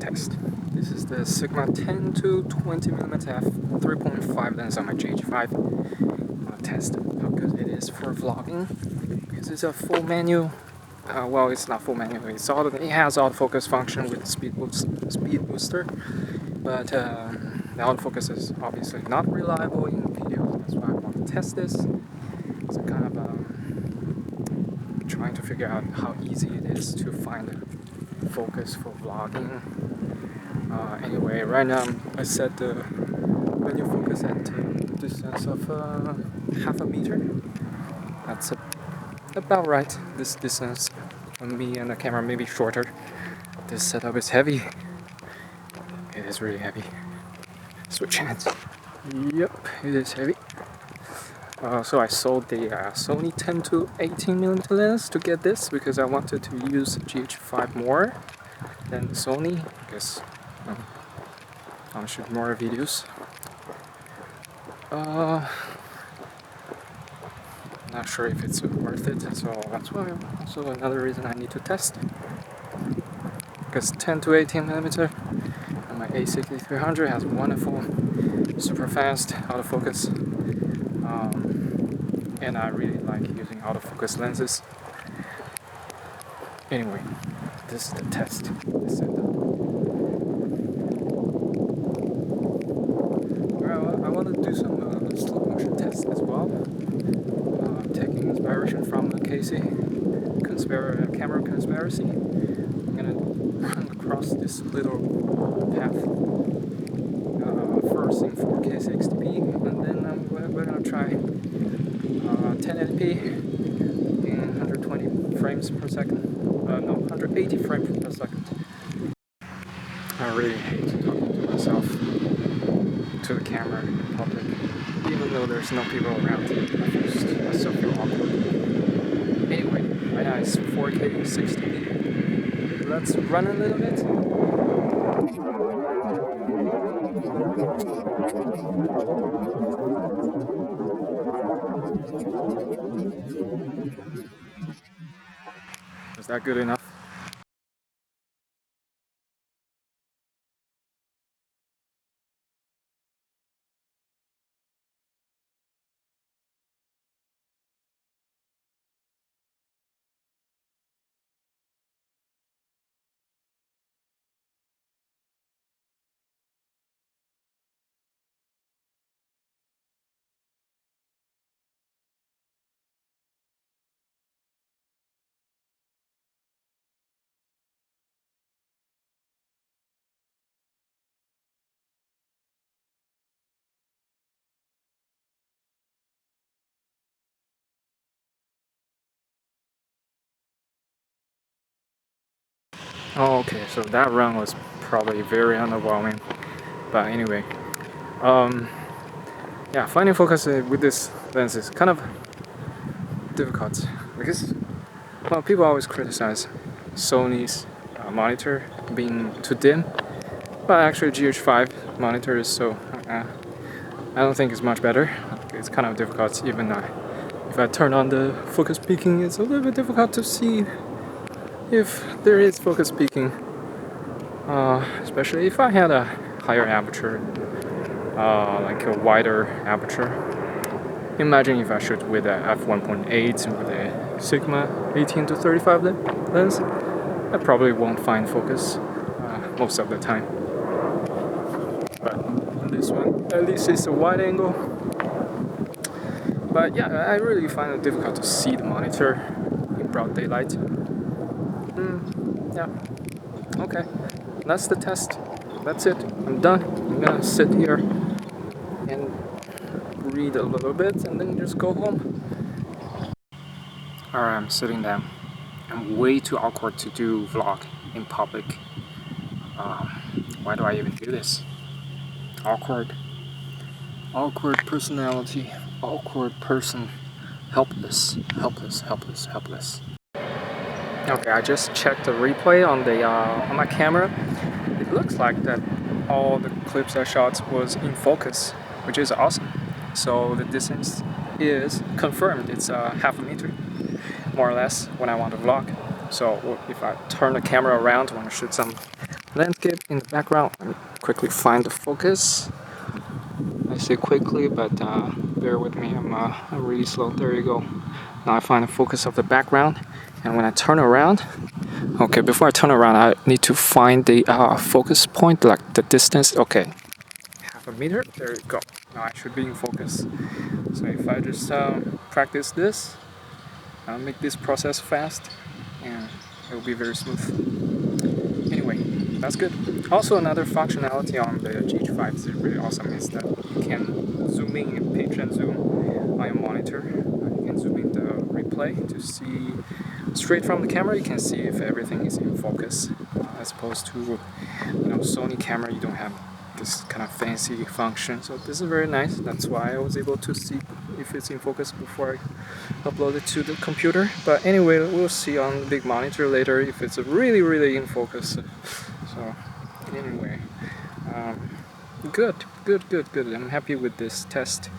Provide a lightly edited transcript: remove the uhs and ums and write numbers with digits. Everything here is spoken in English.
test. This is the Sigma 10 to 20mm f3.5 lens on my GH5. I'm gonna test how good it is for vlogging because it's a full menu. Well, it's not full menu. It has autofocus function with speed booster, but the autofocus is obviously not reliable in video. That's why I want to test this. So kind of trying to figure out how easy it is to find focus for vlogging. Anyway, right now I set the menu focus at a distance of half a meter. That's about right. This distance on me and the camera may be shorter. This setup is heavy. It is really heavy. Switch hands. Yep, it is heavy. So I sold the Sony 10 to 18mm lens to get this because I wanted to use GH5 more than Sony because I want to shoot more videos. Not sure if it's worth it, so that's why also another reason I need to test. Because 10 to 18mm and my A6300 has wonderful, super fast autofocus. And I really like using autofocus lenses. Anyway, this is the test. I want to do some slow motion tests as well. Taking inspiration from the Casey camera conspiracy. I'm gonna run across this little path first in 4K 60p, and then we're gonna try 1080p in 120 frames per second. No, 180 frames per second. I really hate talking to myself, to the camera in public, even though there's no people around. I still feel awkward. Anyway, right now it's 4K 60p. Let's run a little bit. Is that good enough? Oh, okay, so that run was probably very underwhelming. But anyway, yeah, finding focus with this lens is kind of difficult because, well, people always criticize Sony's monitor being too dim, but actually GH5 monitor is so, I don't think it's much better. It's kind of difficult, even if I turn on the focus peaking, it's a little bit difficult to see if there is focus peaking, especially if I had a higher aperture, like a wider aperture. Imagine if I shoot with a f1.8 with a Sigma 18 to 35 lens, I probably won't find focus most of the time. But on this one, at least it's a wide angle. But yeah, I really find it difficult to see the monitor in broad daylight. Yeah, okay, that's the test. That's it, I'm done. I'm gonna sit here and read a little bit and then just go home. Alright, I'm sitting down. I'm way too awkward to do vlog in public. Why do I even do this? Awkward personality, awkward person, helpless. Okay, I just checked the replay on the on my camera. It looks like that all the clips I shot was in focus, which is awesome. So the distance is confirmed. It's half a meter, more or less, when I want to vlog. So if I turn the camera around, want to shoot some landscape in the background. Let me quickly find the focus. I say quickly, but bear with me, I'm really slow. There you go. Now I find the focus of the background, and when I turn around, okay, before I turn around, I need to find the focus point, like the distance. Okay, half a meter. There you go. Now I should be in focus. So if I just practice this, I'll make this process fast, and it will be very smooth. Anyway, that's good. Also, another functionality on the GH5 is really awesome is that you can zoom in and pinch and zoom on your monitor. You can zoom in the replay to see straight from the camera. You can see if everything is in focus, as opposed to Sony camera. You don't have this kind of fancy function. So this is very nice. That's why I was able to see if it's in focus before I upload it to the computer. But anyway, we'll see on the big monitor later if it's really in focus. So anyway, good. I'm happy with this test.